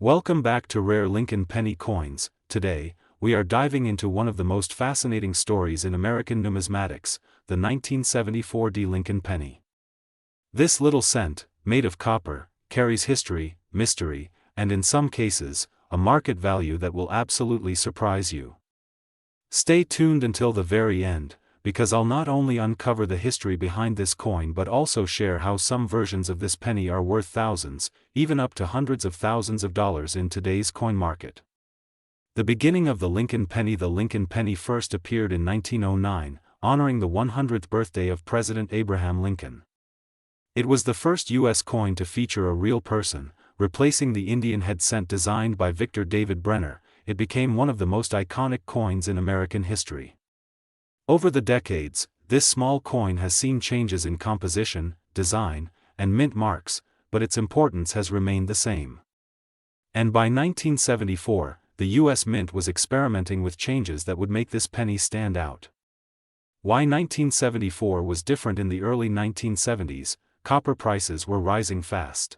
Welcome back to Rare Lincoln Penny Coins. Today, we are diving into one of the most fascinating stories in American numismatics, the 1974 Lincoln Penny. This little cent, made of copper, carries history, mystery, and in some cases, a market value that will absolutely surprise you. Stay tuned until the very end, because I'll not only uncover the history behind this coin but also share how some versions of this penny are worth thousands, even up to hundreds of thousands of dollars in today's coin market. The beginning of the Lincoln Penny. The Lincoln Penny first appeared in 1909, honoring the 100th birthday of President Abraham Lincoln. It was the first U.S. coin to feature a real person, replacing the Indian head cent designed by Victor David Brenner. It became one of the most iconic coins in American history. Over the decades, this small coin has seen changes in composition, design, and mint marks, but its importance has remained the same. And by 1974, the U.S. Mint was experimenting with changes that would make this penny stand out. Why 1974 was different? In the early 1970s, copper prices were rising fast.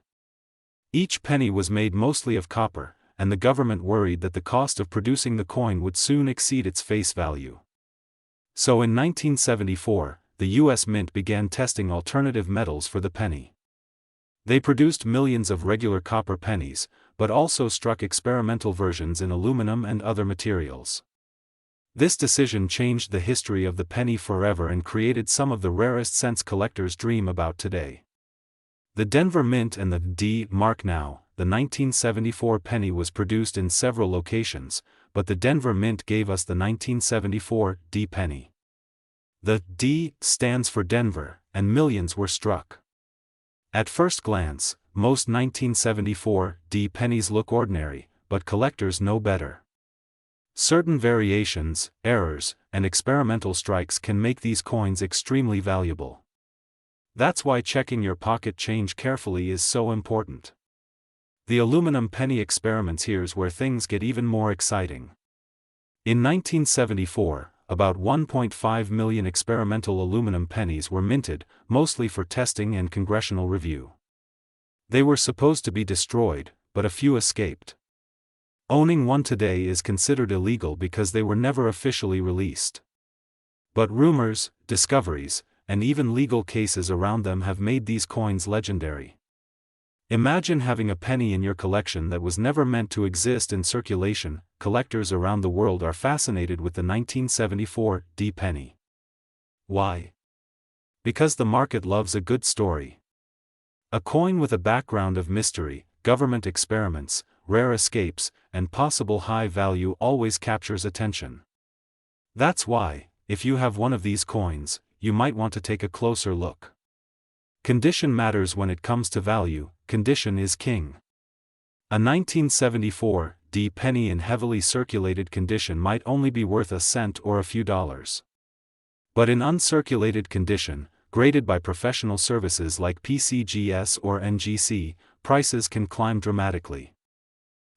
Each penny was made mostly of copper, and the government worried that the cost of producing the coin would soon exceed its face value. So in 1974, the U.S. Mint began testing alternative metals for the penny. They produced millions of regular copper pennies, but also struck experimental versions in aluminum and other materials. This decision changed the history of the penny forever and created some of the rarest cents collectors dream about today. The Denver Mint and the D mark. Now, the 1974 penny was produced in several locations, but the Denver Mint gave us the 1974 D penny. The D stands for Denver, and millions were struck. At first glance, most 1974 D pennies look ordinary, but collectors know better. Certain variations, errors, and experimental strikes can make these coins extremely valuable. That's why checking your pocket change carefully is so important. The aluminum penny experiments. Here's where things get even more exciting. In 1974, about 1.5 million experimental aluminum pennies were minted, mostly for testing and congressional review. They were supposed to be destroyed, but a few escaped. Owning one today is considered illegal because they were never officially released. But rumors, discoveries, and even legal cases around them have made these coins legendary. Imagine having a penny in your collection that was never meant to exist in circulation. Collectors around the world are fascinated with the 1974 D penny. Why? Because the market loves a good story. A coin with a background of mystery, government experiments, rare escapes, and possible high value always captures attention. That's why, if you have one of these coins, you might want to take a closer look. Condition matters when it comes to value. Condition is king. A 1974 D penny in heavily circulated condition might only be worth a cent or a few dollars. But in uncirculated condition, graded by professional services like PCGS or NGC, prices can climb dramatically.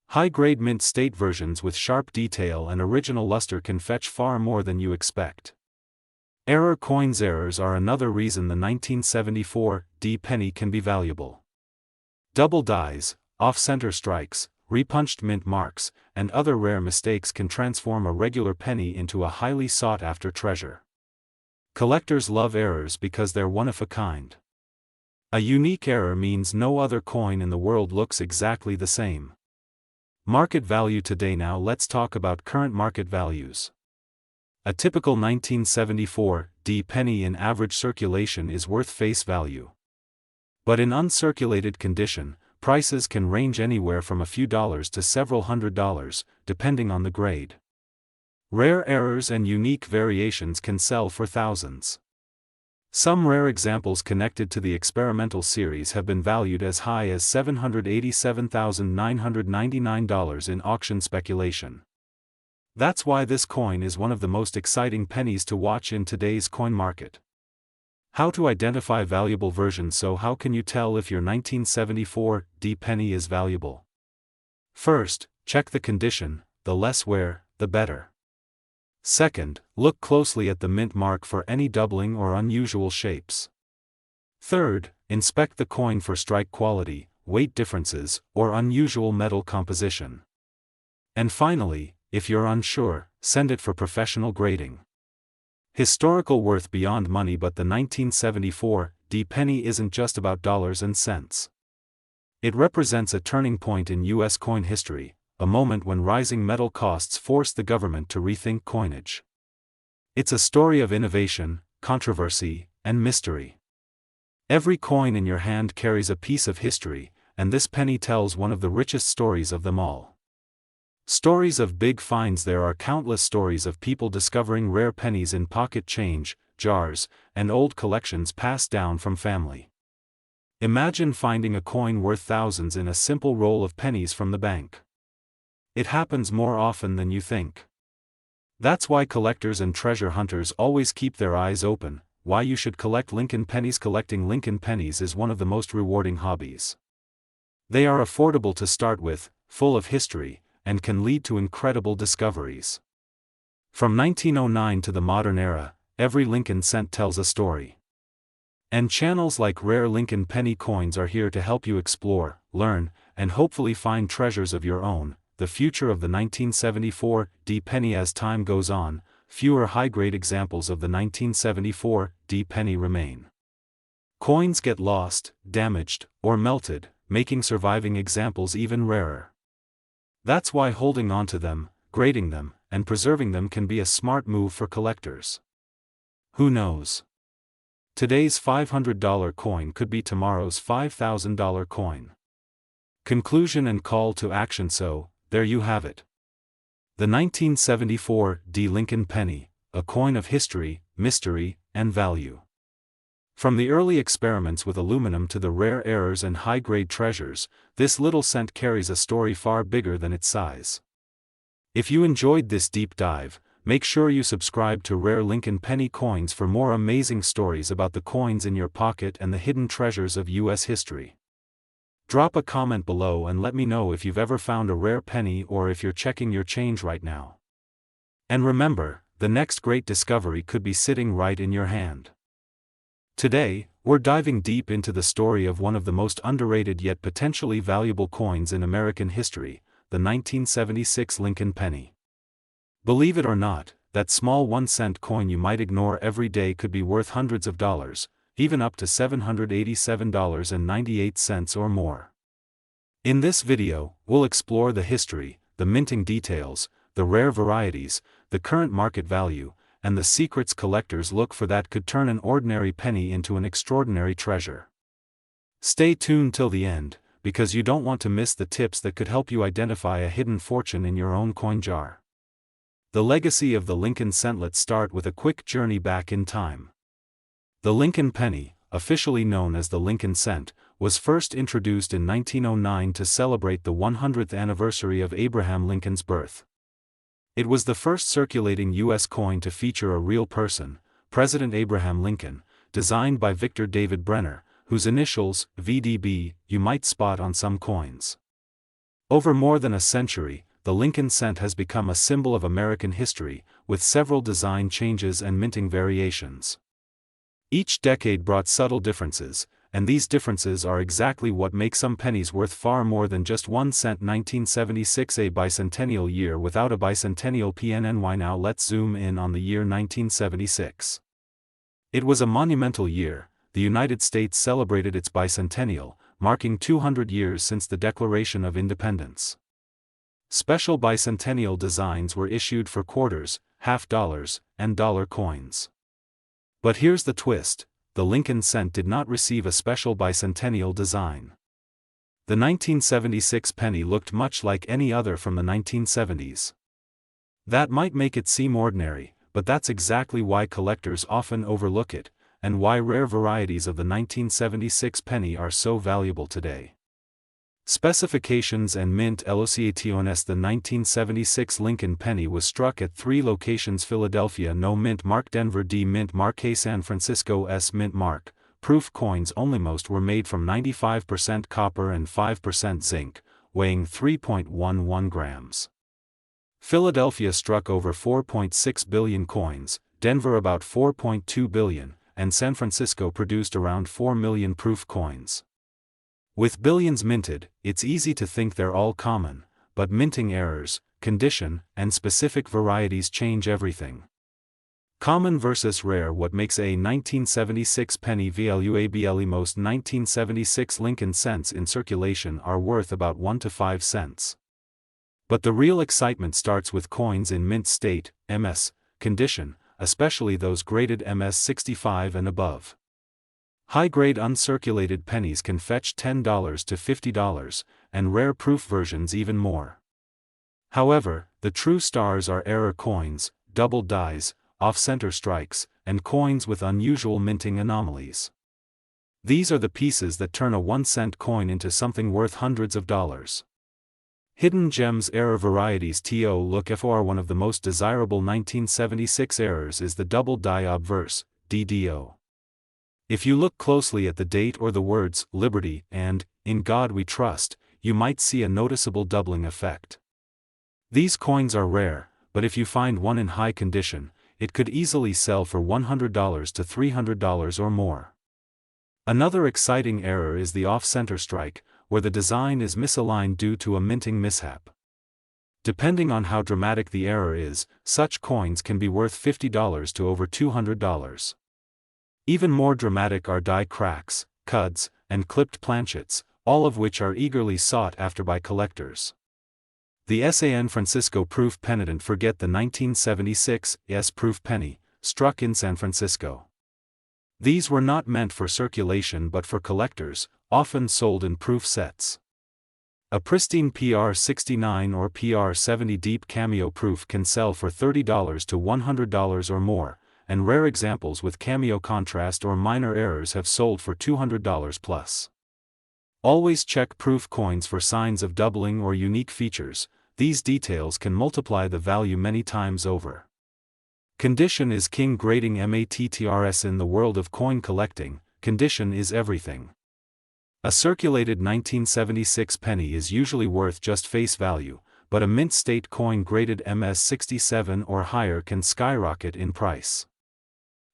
High-grade mint state versions with sharp detail and original luster can fetch far more than you expect. Error coins. Errors are another reason the 1974 D penny can be valuable. Double dies, off-center strikes, repunched mint marks, and other rare mistakes can transform a regular penny into a highly sought-after treasure. Collectors love errors because they're one of a kind. A unique error means no other coin in the world looks exactly the same. Market value today. Now let's talk about current market values. A typical 1974 D penny in average circulation is worth face value. But in uncirculated condition, prices can range anywhere from a few dollars to several $100s, depending on the grade. Rare errors and unique variations can sell for thousands. Some rare examples connected to the experimental series have been valued as high as $787,999 in auction speculation. That's why this coin is one of the most exciting pennies to watch in today's coin market. How to identify valuable versions. So how can you tell if your 1974 D penny is valuable? First, check the condition. The less wear, the better. Second, look closely at the mint mark for any doubling or unusual shapes. Third, inspect the coin for strike quality, weight differences, or unusual metal composition. And finally, if you're unsure, send it for professional grading. Historical worth beyond money. But the 1974 penny isn't just about dollars and cents. It represents a turning point in U.S. coin history, a moment when rising metal costs forced the government to rethink coinage. It's a story of innovation, controversy, and mystery. Every coin in your hand carries a piece of history, and this penny tells one of the richest stories of them all. Stories of big finds. There are countless stories of people discovering rare pennies in pocket change, jars, and old collections passed down from family. Imagine finding a coin worth thousands in a simple roll of pennies from the bank. It happens more often than you think. That's why collectors and treasure hunters always keep their eyes open, why you should collect Lincoln pennies. Collecting Lincoln pennies is one of the most rewarding hobbies. They are affordable to start with, full of history, and can lead to incredible discoveries. From 1909 to the modern era, every Lincoln cent tells a story. And channels like Rare Lincoln Penny Coins are here to help you explore, learn, and hopefully find treasures of your own. The future of the 1974 penny. As time goes on, fewer high-grade examples of the 1974 penny remain. Coins get lost, damaged, or melted, making surviving examples even rarer. That's why holding on to them, grading them, and preserving them can be a smart move for collectors. Who knows? Today's $500 coin could be tomorrow's $5,000 coin. Conclusion and call to action. So, there you have it. The 1974 Lincoln penny, a coin of history, mystery, and value. From the early experiments with aluminum to the rare errors and high-grade treasures, this little cent carries a story far bigger than its size. If you enjoyed this deep dive, make sure you subscribe to Rare Lincoln Penny Coins for more amazing stories about the coins in your pocket and the hidden treasures of U.S. history. Drop a comment below and let me know if you've ever found a rare penny or if you're checking your change right now. And remember, the next great discovery could be sitting right in your hand. Today, we're diving deep into the story of one of the most underrated yet potentially valuable coins in American history, the 1976 Lincoln penny. Believe it or not, that small 1-cent coin you might ignore every day could be worth hundreds of dollars, even up to $787.98 or more. In this video, we'll explore the history, the minting details, the rare varieties, the current market value, and the secrets collectors look for that could turn an ordinary penny into an extraordinary treasure. Stay tuned till the end, because you don't want to miss the tips that could help you identify a hidden fortune in your own coin jar. The legacy of the Lincoln cent. Let's start with a quick journey back in time. The Lincoln penny, officially known as the Lincoln cent, was first introduced in 1909 to celebrate the 100th anniversary of Abraham Lincoln's birth. It was the first circulating U.S. coin to feature a real person, President Abraham Lincoln, designed by Victor David Brenner, whose initials, VDB, you might spot on some coins. Over more than a century, the Lincoln cent has become a symbol of American history, with several design changes and minting variations. Each decade brought subtle differences, and these differences are exactly what make some pennies worth far more than just 1 cent. 1976, a bicentennial year without a bicentennial PNNY. Now let's zoom in on the year 1976. It was a monumental year. The United States celebrated its bicentennial, marking 200 years since the Declaration of Independence. Special bicentennial designs were issued for quarters, half dollars, and dollar coins. But here's the twist: the Lincoln cent did not receive a special bicentennial design. The 1976 penny looked much like any other from the 1970s. That might make it seem ordinary, but that's exactly why collectors often overlook it, and why rare varieties of the 1976 penny are so valuable today. Specifications and mint elucidaciones. The 1976 Lincoln penny was struck at 3 locations: Philadelphia No Mint Mark, Denver D Mint Mark, San Francisco S Mint Mark. Proof coins only. Most were made from 95% copper and 5% zinc, weighing 3.11 grams. Philadelphia struck over 4.6 billion coins, Denver about 4.2 billion, and San Francisco produced around 4 million proof coins. With billions minted, it's easy to think they're all common, but minting errors, condition, and specific varieties change everything. Common versus rare. What makes a 1976 penny valuable? Most 1976 Lincoln cents in circulation are worth about 1 to 5 cents. But the real excitement starts with coins in mint state, MS, condition, especially those graded MS 65 and above. High-grade uncirculated pennies can fetch $10 to $50, and rare proof versions even more. However, the true stars are error coins, double dies, off-center strikes, and coins with unusual minting anomalies. These are the pieces that turn a 1-cent coin into something worth hundreds of dollars. Hidden gems. Error varieties. To look for. One of the most desirable 1976 errors is the double die obverse, DDO. If you look closely at the date or the words Liberty and In God We Trust, you might see a noticeable doubling effect. These coins are rare, but if you find one in high condition, it could easily sell for $100 to $300 or more. Another exciting error is the off-center strike, where the design is misaligned due to a minting mishap. Depending on how dramatic the error is, such coins can be worth $50 to over $200. Even more dramatic are die cracks, cuds, and clipped planchets, all of which are eagerly sought after by collectors. The San Francisco proof pendant. Forget the 1976 proof penny, struck in San Francisco. These were not meant for circulation but for collectors, often sold in proof sets. A pristine PR69 or PR70 deep cameo proof can sell for $30 to $100 or more, and rare examples with cameo contrast or minor errors have sold for $200 plus. Always check proof coins for signs of doubling or unique features. These details can multiply the value many times over. Condition is king. Grading. Matters. In the world of coin collecting, condition is everything. A circulated 1976 penny is usually worth just face value, but a mint state coin graded MS 67 or higher can skyrocket in price.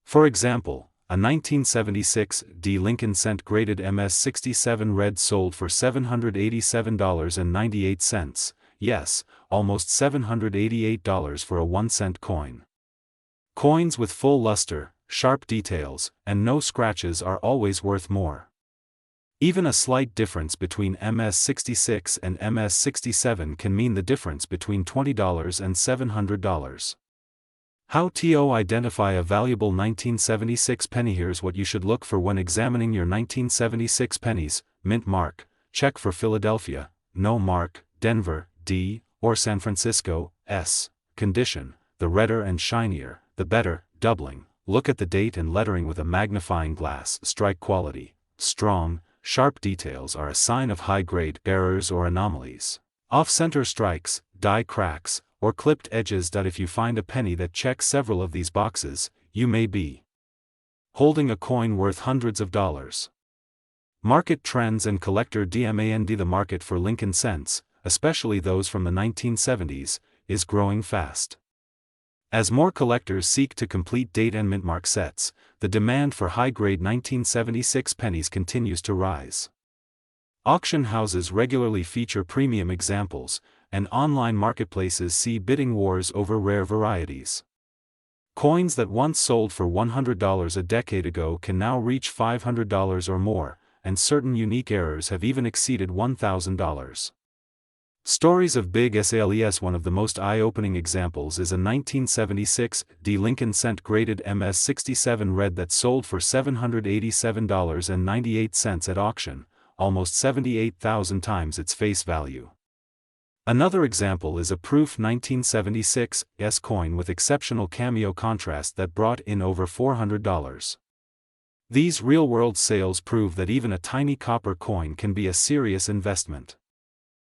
For example, a 1976 Lincoln cent graded MS 67 red sold for $787.98, yes, almost $788 for a 1-cent coin. Coins with full luster, sharp details, and no scratches are always worth more. Even a slight difference between MS 66 and MS 67 can mean the difference between $20 and $700. How to identify a valuable 1976 penny? Here's what you should look for when examining your 1976 pennies: mint mark, check for Philadelphia; no mark, Denver, D, or San Francisco, S. Condition: the redder and shinier, the better. Doubling: look at the date and lettering with a magnifying glass. Strike quality: strong, sharp details are a sign of high-grade. Errors or anomalies: off-center strikes, die cracks, or clipped edges. If you find a penny that checks several of these boxes, you may be holding a coin worth hundreds of dollars. Market trends and collector demand. The market for Lincoln cents, especially those from the 1970s, is growing fast. As more collectors seek to complete date and mintmark sets, the demand for high-grade 1976 pennies continues to rise. Auction houses regularly feature premium examples, and online marketplaces see bidding wars over rare varieties. Coins that once sold for $100 a decade ago can now reach $500 or more, and certain unique errors have even exceeded $1,000. Stories of big sales. One of the most eye-opening examples is a 1976 Lincoln cent graded MS 67 red that sold for $787.98 at auction, almost 78,000 times its face value. Another example is a proof 1976 coin with exceptional cameo contrast that brought in over $400. These real-world sales prove that even a tiny copper coin can be a serious investment.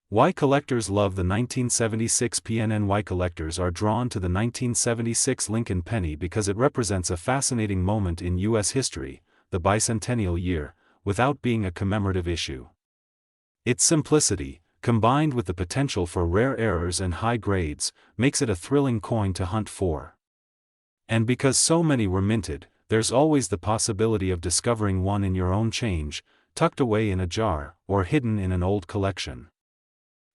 Why collectors love the 1976 PNN? Why collectors are drawn to the 1976 Lincoln penny? Because it represents a fascinating moment in U.S. history, the Bicentennial year, without being a commemorative issue. Its simplicity, combined with the potential for rare errors and high grades, makes it a thrilling coin to hunt for. And because so many were minted, there's always the possibility of discovering one in your own change, tucked away in a jar, or hidden in an old collection.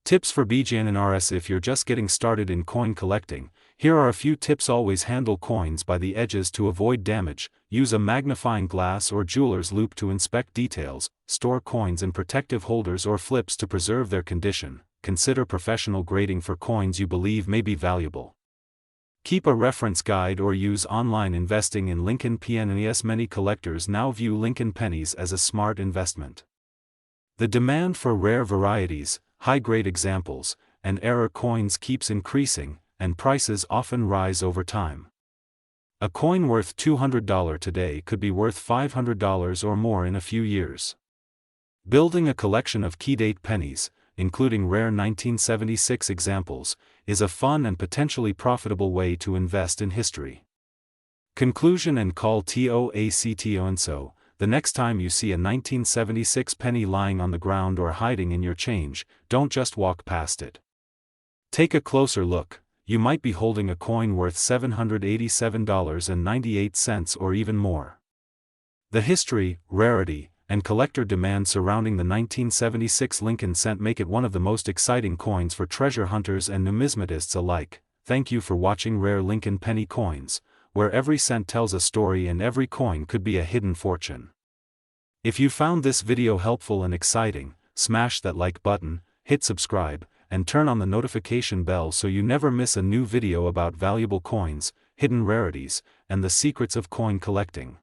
Tips for Bicentennial. If you're just getting started in coin collecting, here are a few tips. Always handle coins by the edges to avoid damage, use a magnifying glass or jeweler's loupe to inspect details, store coins in protective holders or flips to preserve their condition, consider professional grading for coins you believe may be valuable. Keep a reference guide or use online investing in LINCOIN pennies. Many collectors now view LINCOIN pennies as a smart investment. The demand for rare varieties, high-grade examples, and error coins keeps increasing, and prices often rise over time. A coin worth $200 today could be worth $500 or more in a few years. Building a collection of key-date pennies, including rare 1976 examples, is a fun and potentially profitable way to invest in history. Conclusion and call to action. So, the next time you see a 1976 penny lying on the ground or hiding in your change, don't just walk past it. Take a closer look. You might be holding a coin worth $787.98 or even more. The history, rarity, and collector demand surrounding the 1976 LINCOIN cent make it one of the most exciting coins for treasure hunters and numismatists alike. Thank you for watching Rare LINCOIN Penny Coins, where every cent tells a story and every coin could be a hidden fortune. If you found this video helpful and exciting, smash that like button, hit subscribe, and turn on the notification bell so you never miss a new video about valuable coins, hidden rarities, and the secrets of coin collecting.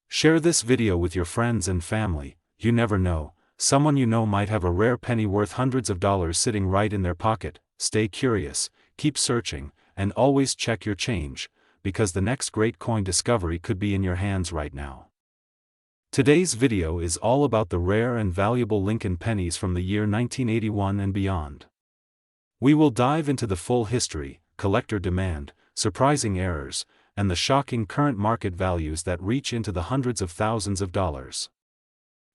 Share this video with your friends and family. You never know, someone you know might have a rare penny worth hundreds of dollars sitting right in their pocket. Stay curious, keep searching, and always check your change, because the next great coin discovery could be in your hands right now. Today's video is all about the rare and valuable LINCOIN pennies from the year 1981 and beyond. We will dive into the full history, collector demand, surprising errors, and the shocking current market values that reach into the hundreds of thousands of dollars.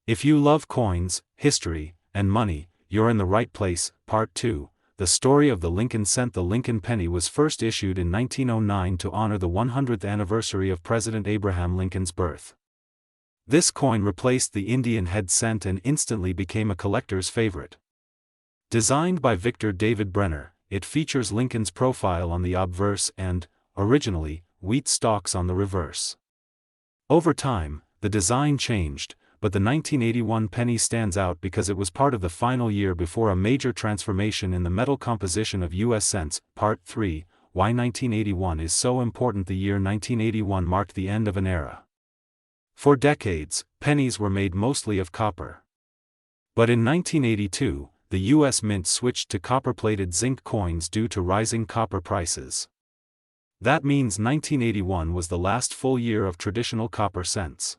If you love coins, history, and money, you're in the right place. Part 2, the story of the LINCOIN cent. The LINCOIN penny was first issued in 1909 to honor the 100th anniversary of President Abraham Lincoln's birth. This coin replaced the Indian head cent and instantly became a collector's favorite. Designed by Victor David Brenner, it features Lincoln's profile on the obverse and, originally, wheat stalks on the reverse. Over time, the design changed, but the 1981 penny stands out because it was part of the final year before a major transformation in the metal composition of U.S. cents. Part 3, Why 1981 is so important. The year 1981 marked the end of an era. For decades, pennies were made mostly of copper. But in 1982, the U.S. Mint switched to copper-plated zinc coins due to rising copper prices. That means 1981 was the last full year of traditional copper cents.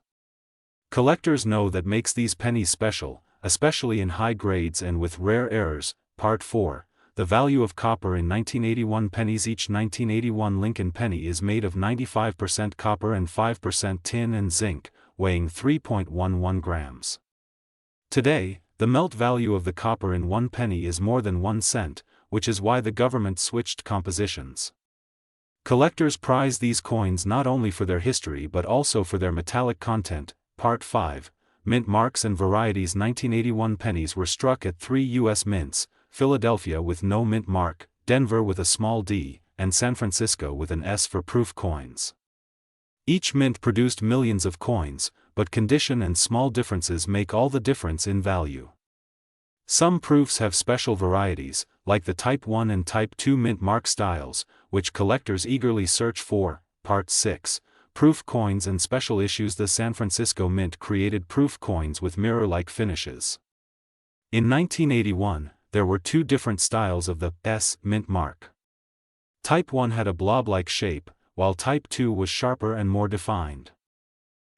Collectors know that makes these pennies special, especially in high grades and with rare errors. Part 4, the value of copper in 1981 pennies. Each 1981 LINCOIN penny is made of 95% copper and 5% tin and zinc, weighing 3.11 grams. Today, the melt value of the copper in one penny is more than 1 cent, which is why the government switched compositions. Collectors prize these coins not only for their history but also for their metallic content. Part 5, Mint Marks and Varieties. 1981 pennies were struck at 3 U.S. mints: Philadelphia with no mint mark, Denver with a small d, and San Francisco with an S for proof coins. Each mint produced millions of coins, but condition and small differences make all the difference in value. Some proofs have special varieties, like the Type 1 and Type 2 mint mark styles, which collectors eagerly search for. Part 6, Proof coins and special issues. The San Francisco Mint created proof coins with mirror-like finishes. In 1981, there were 2 different styles of the S mint mark. Type 1 had a blob-like shape, while Type 2 was sharper and more defined.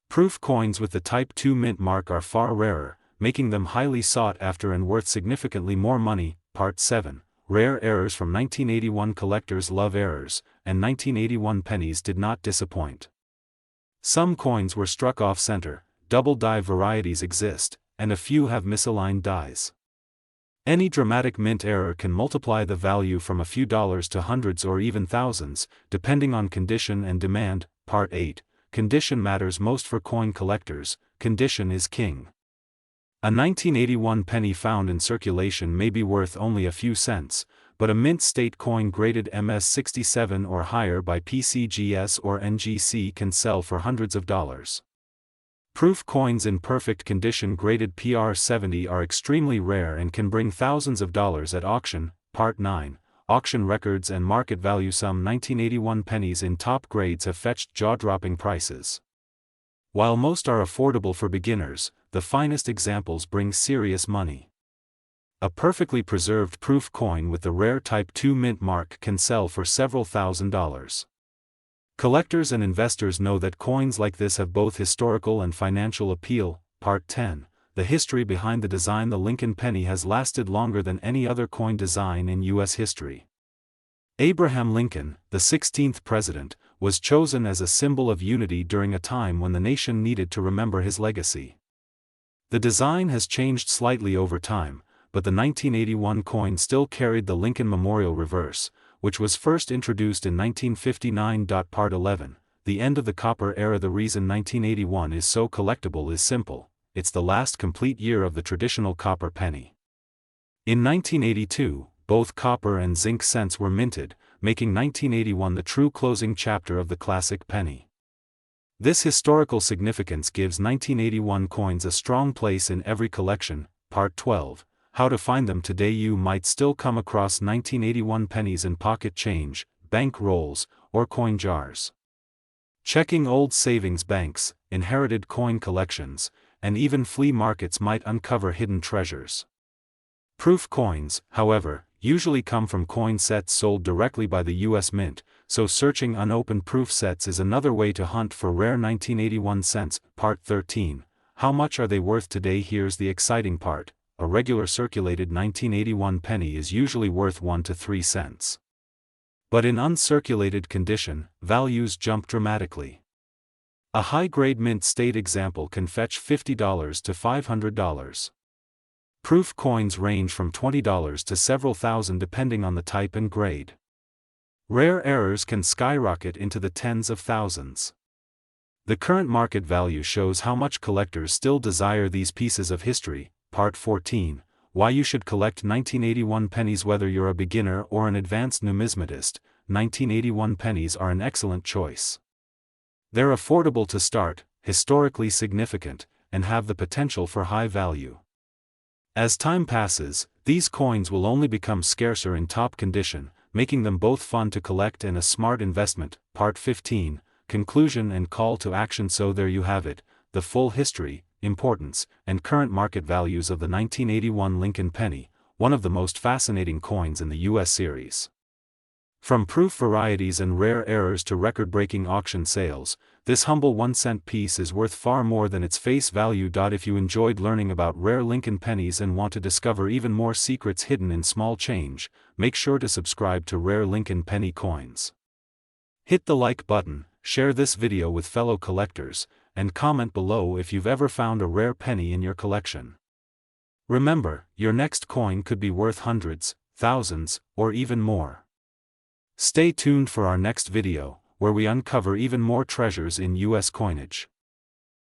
Proof coins with the Type 2 mint mark are far rarer, making them highly sought after and worth significantly more money. Part 7, Rare errors from 1981. Collectors love errors, and 1981 pennies did not disappoint. Some coins were struck off-center, double die varieties exist, and a few have misaligned dies. Any dramatic mint error can multiply the value from a few dollars to hundreds or even thousands, depending on condition and demand. Part 8, Condition matters most for coin collectors. Condition is king. A 1981 penny found in circulation may be worth only a few cents, but a mint state coin graded MS-67 or higher by PCGS or NGC can sell for hundreds of dollars. Proof coins in perfect condition graded PR-70 are extremely rare and can bring thousands of dollars at auction. Part 9. Auction records and market value. Some 1981 pennies in top grades have fetched jaw-dropping prices. While most are affordable for beginners, the finest examples bring serious money. A perfectly preserved proof coin with the rare Type 2 mint mark can sell for several $1,000s. Collectors and investors know that coins like this have both historical and financial appeal. Part 10. The history behind the design. The Lincoln penny has lasted longer than any other coin design in U.S. history. Abraham Lincoln, the 16th president, was chosen as a symbol of unity during a time when the nation needed to remember his legacy. The design has changed slightly over time, but the 1981 coin still carried the Lincoln Memorial reverse, which was first introduced in 1959. Part 11. The end of the copper era. The reason 1981 is so collectible is simple: it's the last complete year of the traditional copper penny. In 1982, both copper and zinc cents were minted, making 1981 the true closing chapter of the classic penny. This historical significance gives 1981 coins a strong place in every collection. Part 12. How to find them. Today you might still come across 1981 pennies in pocket change, bank rolls, or coin jars. Checking old savings banks, inherited coin collections, and even flea markets might uncover hidden treasures. Proof coins, however, usually come from coin sets sold directly by the U.S. Mint, so searching unopened proof sets is another way to hunt for rare 1981 cents. Part 13. How much are they worth today? Here's the exciting part. A regular circulated 1981 penny is usually worth 1 to 3 cents. But in uncirculated condition, values jump dramatically. A high-grade mint state example can fetch $50 to $500. Proof coins range from $20 to several thousand depending on the type and grade. Rare errors can skyrocket into the tens of thousands. The current market value shows how much collectors still desire these pieces of history. Part 14. Why you should collect 1981 pennies. Whether you're a beginner or an advanced numismatist, 1981 pennies are an excellent choice. They're affordable to start, historically significant, and have the potential for high value. As time passes, these coins will only become scarcer in top condition, making them both fun to collect and a smart investment. Part 15. Conclusion and call to action. So there you have it, the full history, importance, and current market values of the 1981 Lincoln penny, one of the most fascinating coins in the U.S. series. From proof varieties and rare errors to record-breaking auction sales, this humble 1-cent piece is worth far more than its face value. If you enjoyed learning about rare Lincoln pennies and want to discover even more secrets hidden in small change, make sure to subscribe to Rare Lincoln Penny Coins. Hit the like button, share this video with fellow collectors, and comment below if you've ever found a rare penny in your collection. Remember, your next coin could be worth hundreds, thousands, or even more. Stay tuned for our next video, where we uncover even more treasures in U.S. coinage.